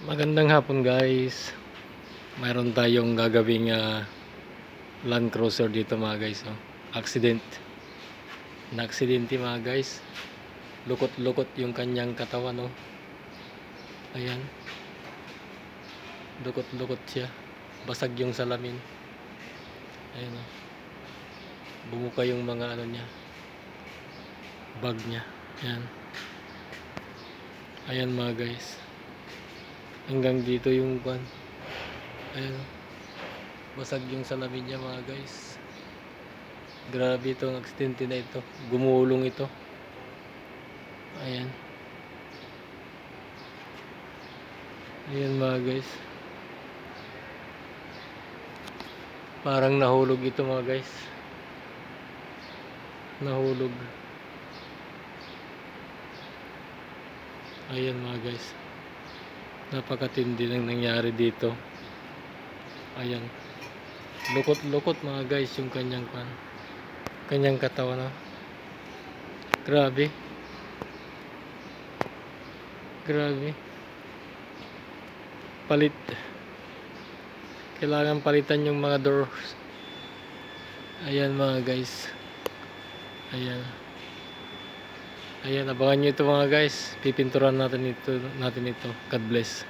Magandang hapon guys. Mayroon tayong gagawing Land Cruiser dito mga guys. Oh. Accident. Na-aksidente mga guys. Lukot-lukot yung kanyang katawan. Oh. Ayan. Lukot-lukot siya. Basag yung salamin. Ayan. Oh. Bumuka yung mga ano niya. Bag niya. Ayan. Ayan mga guys. Hanggang dito yung kwan. Ayan. Basag yung salamin niya mga guys. Grabe itong aksidente na ito. Gumulong ito. Ayan. Ayan mga guys. Parang nahulog ito mga guys. Nahulog. Ayan mga guys. Napakatindi ng nangyari dito. Ayan. Lukot-lukot mga guys yung kanyang katawan. Oh. Grabe. Grabe. Palit. Kailangan palitan yung mga doors. Ayan mga guys. Ayan. Ayan, abangan nyo ito mga guys. Pipinturan natin ito. God bless.